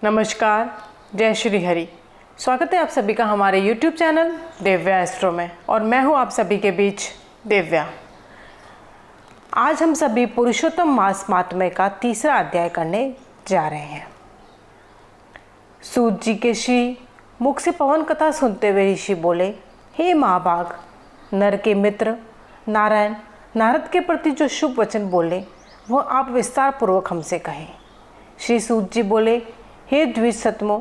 नमस्कार, जय श्री हरि। स्वागत है आप सभी का हमारे YouTube चैनल दिव्या एस्ट्रो में और मैं हूं आप सभी के बीच दिव्या। आज हम सभी पुरुषोत्तम मास महात्म्य का तीसरा अध्याय करने जा रहे हैं। सूत जी के श्री मुख से पवन कथा सुनते हुए ऋषि बोले, हे महाभाग, नर के मित्र नारायण नारद के प्रति जो शुभ वचन बोले वह आप विस्तार पूर्वक हमसे कहें। श्री सूत जी बोले, हे द्विजसत्मो,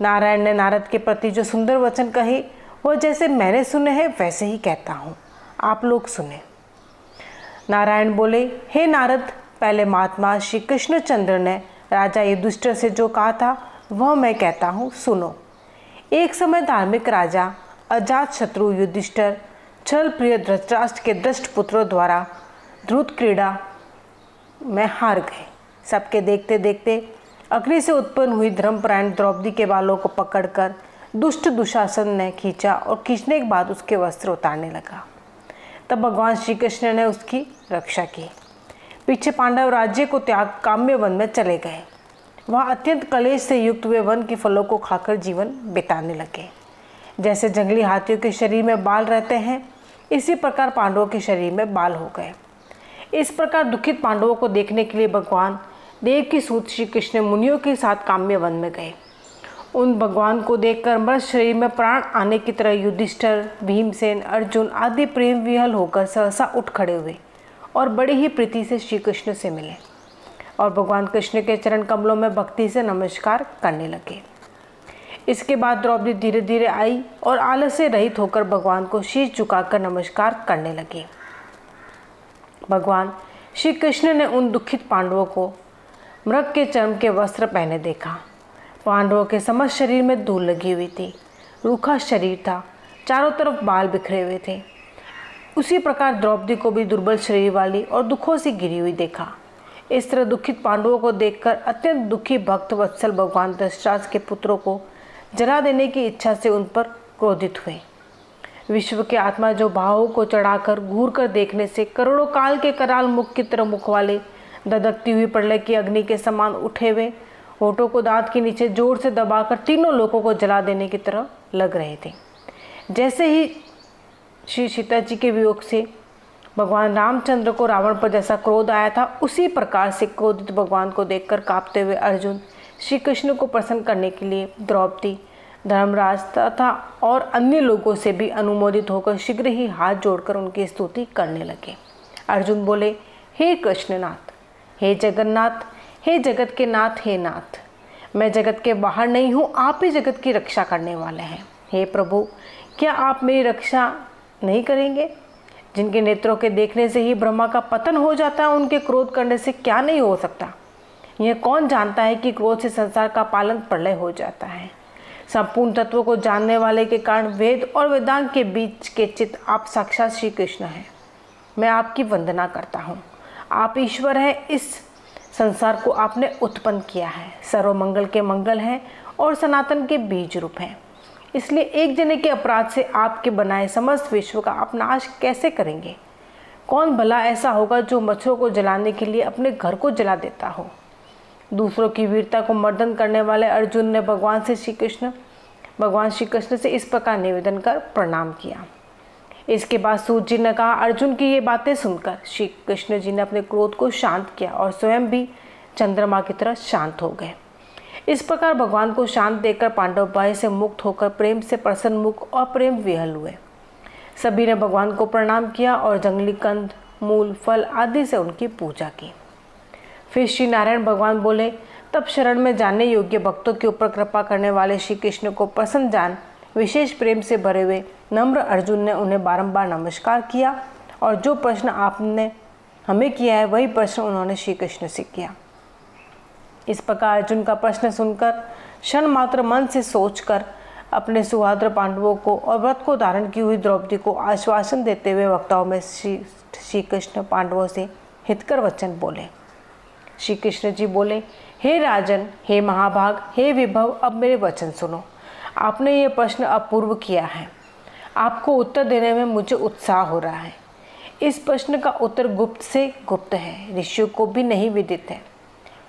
नारायण ने नारद के प्रति जो सुंदर वचन कहे वह जैसे मैंने सुने हैं वैसे ही कहता हूँ, आप लोग सुने। नारायण बोले, हे नारद, पहले महात्मा श्री कृष्णचंद्र ने राजा युधिष्ठिर से जो कहा था वह मैं कहता हूँ, सुनो। एक समय धार्मिक राजा अजात शत्रु युधिष्ठिर छल प्रिय धृतराष्ट्र के दृष्ट पुत्रों द्वारा ध्रुत क्रीड़ा में हार गए। सबके देखते देखते अग्नि से उत्पन्न हुई धर्मपरायण द्रौपदी के बालों को पकड़कर दुष्ट दुशासन ने खींचा और खींचने के बाद उसके वस्त्र उतारने लगा। तब भगवान श्री कृष्ण ने उसकी रक्षा की। पीछे पांडव राज्य को त्याग काम्य वन में चले गए। वहाँ अत्यंत कलेश से युक्त वे वन के फलों को खाकर जीवन बिताने लगे। जैसे जंगली हाथियों के शरीर में बाल रहते हैं, इसी प्रकार पांडवों के शरीर में बाल हो गए। इस प्रकार दुखित पांडवों को देखने के लिए भगवान देव की सूत श्री कृष्ण मुनियों के साथ काम्य वन में गए। उन भगवान को देखकर मृत शरीर में प्राण आने की तरह युधिष्ठिर, भीमसेन, अर्जुन आदि प्रेम विहल होकर सहसा उठ खड़े हुए और बड़ी ही प्रीति से श्री कृष्ण से मिले और भगवान कृष्ण के चरण कमलों में भक्ति से नमस्कार करने लगे। इसके बाद द्रौपदी धीरे धीरे आई और आलस से रहित होकर भगवान को शीश झुकाकर नमस्कार करने लगी। भगवान श्री कृष्ण ने उन दुखित पांडवों को मृग के चर्म के वस्त्र पहने देखा। पांडवों के समस्त शरीर में धूल लगी हुई थी, रूखा शरीर था, चारों तरफ बाल बिखरे हुए थे। उसी प्रकार द्रौपदी को भी दुर्बल शरीर वाली और दुखों से घिरी हुई देखा। इस तरह दुखित पांडवों को देखकर अत्यंत दुखी भक्त वत्सल भगवान धृतराष्ट्र के पुत्रों को जला देने की इच्छा से उन पर क्रोधित हुए। विश्व के आत्मा जो भावों को चढ़ाकर घूर कर देखने से करोड़ों काल के कराल मुख की तरह मुख वाले ददकती हुई प्रलय की अग्नि के समान उठे हुए होठों को दांत के नीचे जोर से दबाकर तीनों लोगों को जला देने की तरह लग रहे थे। जैसे ही श्री सीता जी के वियोग से भगवान रामचंद्र को रावण पर जैसा क्रोध आया था, उसी प्रकार से क्रोधित भगवान को देखकर कांपते हुए अर्जुन श्री कृष्ण को प्रसन्न करने के लिए द्रौपदी, धर्मराज तथा और अन्य लोगों से भी अनुमोदित होकर शीघ्र ही हाथ जोड़कर उनकी स्तुति करने लगे। अर्जुन बोले, हे कृष्णनाथ, हे जगन्नाथ, हे जगत के नाथ, हे नाथ, मैं जगत के बाहर नहीं हूँ, आप ही जगत की रक्षा करने वाले हैं। हे प्रभु, क्या आप मेरी रक्षा नहीं करेंगे? जिनके नेत्रों के देखने से ही ब्रह्मा का पतन हो जाता है, उनके क्रोध करने से क्या नहीं हो सकता? यह कौन जानता है कि क्रोध से संसार का पालन प्रलय हो जाता है? संपूर्ण तत्वों को जानने वाले के कारण वेद और वेदांग के बीच के चित्त आप साक्षात श्री कृष्ण हैं। मैं आपकी वंदना करता हूँ। आप ईश्वर हैं, इस संसार को आपने उत्पन्न किया है, सर्वमंगल के मंगल हैं और सनातन के बीज रूप हैं। इसलिए एक जने के अपराध से आपके बनाए समस्त विश्व का आप नाश कैसे करेंगे? कौन भला ऐसा होगा जो मच्छरों को जलाने के लिए अपने घर को जला देता हो? दूसरों की वीरता को मर्दन करने वाले अर्जुन ने भगवान श्री कृष्ण से इस प्रकार निवेदन कर प्रणाम किया। इसके बाद सूत जी ने कहा, अर्जुन की ये बातें सुनकर श्री कृष्ण जी ने अपने क्रोध को शांत किया और स्वयं भी चंद्रमा की तरह शांत हो गए। इस प्रकार भगवान को शांत देखकर पांडव भय से मुक्त होकर प्रेम से प्रसन्न मुख और प्रेम विहल हुए। सभी ने भगवान को प्रणाम किया और जंगली कंद, मूल, फल आदि से उनकी पूजा की। फिर श्री नारायण भगवान बोले, तब शरण में जाने योग्य भक्तों के ऊपर कृपा करने वाले श्री कृष्ण को प्रसन्न जान विशेष प्रेम से भरे हुए नम्र अर्जुन ने उन्हें बारंबार नमस्कार किया और जो प्रश्न आपने हमें किया है वही प्रश्न उन्होंने श्री कृष्ण से किया। इस प्रकार अर्जुन का प्रश्न सुनकर क्षण मात्र मन से सोचकर अपने सुहाद्र पांडवों को और व्रत को धारण की हुई द्रौपदी को आश्वासन देते हुए वक्ताओं में श्री कृष्ण पांडवों से हितकर वचन बोले। श्री कृष्ण जी बोले, हे राजन, हे महाभाग, हे विभव, अब मेरे वचन सुनो। आपने ये प्रश्न अपूर्व किया है, आपको उत्तर देने में मुझे उत्साह हो रहा है। इस प्रश्न का उत्तर गुप्त से गुप्त है, ऋषियों को भी नहीं विदित है।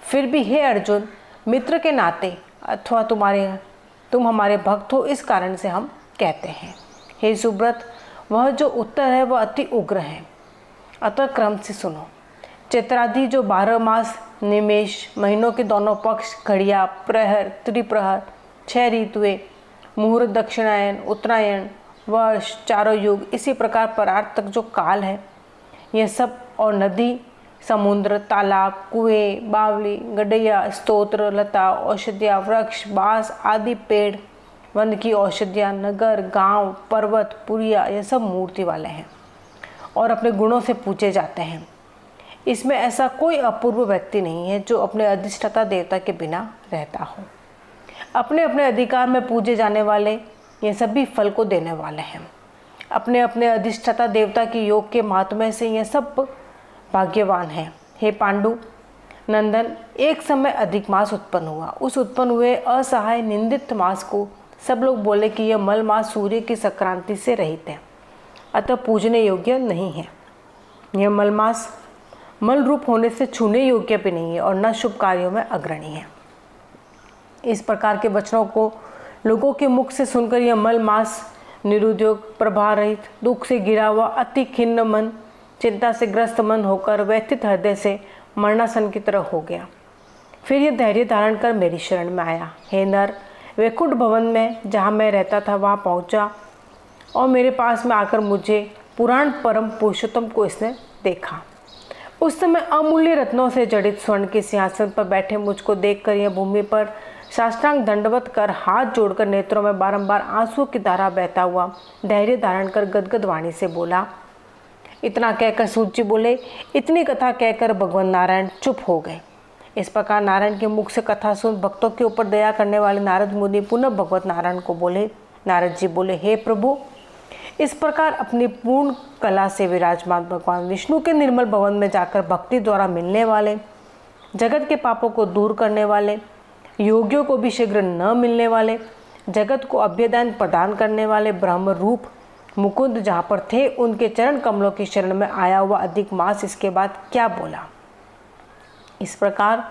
फिर भी हे अर्जुन, मित्र के नाते अथवा तुम हमारे भक्त हो, इस कारण से हम कहते हैं। हे सुब्रत, वह जो उत्तर है वह अति उग्र है, अतः क्रम से सुनो। चैत्रादि जो 12 मास, निमेष, महीनों के दोनों पक्ष, घड़िया, प्रहर, त्रिप्रहर, 6 ऋतुएं, मुहूर्त, दक्षिणायन, उत्तरायण, वर्ष, चारों युग, इसी प्रकार परार्थ तक जो काल है, यह सब, और नदी, समुद्र, तालाब, कुएं, बावली, गड्ढैया, स्तोत्र, लता, औषधिया, वृक्ष, बांस आदि पेड़, वन की औषधियाँ, नगर, गांव, पर्वत, पुरिया, यह सब मूर्ति वाले हैं और अपने गुणों से पूजे जाते हैं। इसमें ऐसा कोई अपूर्व व्यक्ति नहीं है जो अपने अधिष्ठाता देवता के बिना रहता हो। अपने अपने अधिकार में पूजे जाने वाले ये सभी फल को देने वाले हैं। अपने अपने अधिष्ठाता देवता की योग के महात्म्य से ये सब भाग्यवान हैं। हे पांडु नंदन, एक समय अधिक मास उत्पन्न हुआ। उस उत्पन्न हुए असहाय निंदित मास को सब लोग बोले कि यह मल मास सूर्य की संक्रांति से रहित है, अतः पूजने योग्य नहीं है। यह मल मास मल रूप होने से छूने योग्य भी नहीं है और न शुभ कार्यों में अग्रणी है। इस प्रकार के वचनों को लोगों के मुख से सुनकर यह मल मास निरुद्योग, प्रभा रहित, दुख से गिरा हुआ, अति खिन्न मन, चिंता से ग्रस्त मन होकर व्यथित हृदय से मरणासन की तरह हो गया। फिर यह धैर्य धारण कर मेरी शरण में आया। हे नर, वैकुंठ भवन में जहाँ मैं रहता था वहाँ पहुँचा और मेरे पास में आकर मुझे पुराण परम पुरुषोत्तम को इसने देखा। उस समय अमूल्य रत्नों से जड़ित स्वर्ण के सिंहासन पर बैठे मुझको देखकर यह भूमि पर साष्टांग दंडवत कर हाथ जोड़कर नेत्रों में बारंबार आंसुओं की धारा बहता हुआ धैर्य धारण कर गदगद वाणी से बोला। इतना कहकर सूत जी बोले। इतनी कथा कहकर भगवान नारायण चुप हो गए। इस प्रकार नारायण के मुख से कथा सुन भक्तों के ऊपर दया करने वाले नारद मुनि पुनः भगवत नारायण को बोले। नारद जी बोले, हे प्रभु, इस प्रकार अपनी पूर्ण कला से विराजमान भगवान विष्णु के निर्मल भवन में जाकर भक्ति द्वारा मिलने वाले, जगत के पापों को दूर करने वाले, योगियों को भी शीघ्र न मिलने वाले, जगत को अभ्युदय प्रदान करने वाले ब्रह्म रूप मुकुंद जहाँ पर थे उनके चरण कमलों की शरण में आया हुआ अधिक मास इसके बाद क्या बोला। इस प्रकार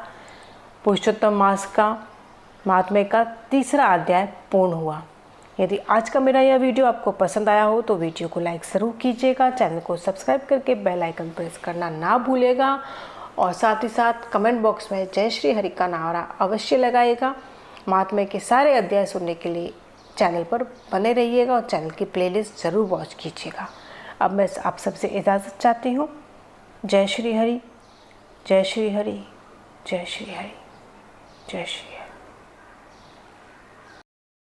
पुरुषोत्तम मास का महात्म्य का 3रा अध्याय पूर्ण हुआ। यदि आज का मेरा यह वीडियो आपको पसंद आया हो तो वीडियो को लाइक ज़रूर कीजिएगा, चैनल को सब्सक्राइब करके बेल आइकन प्रेस करना ना भूलिएगा और साथ ही साथ कमेंट बॉक्स में जय श्री हरि का नारा अवश्य लगाइएगा। महात्म्य के सारे अध्याय सुनने के लिए चैनल पर बने रहिएगा और चैनल की प्लेलिस्ट ज़रूर वॉच कीजिएगा। अब मैं आप सबसे इजाज़त चाहती हूँ। जय श्री हरि, जय श्री हरि, जय श्री हरि, जय श्री हरि।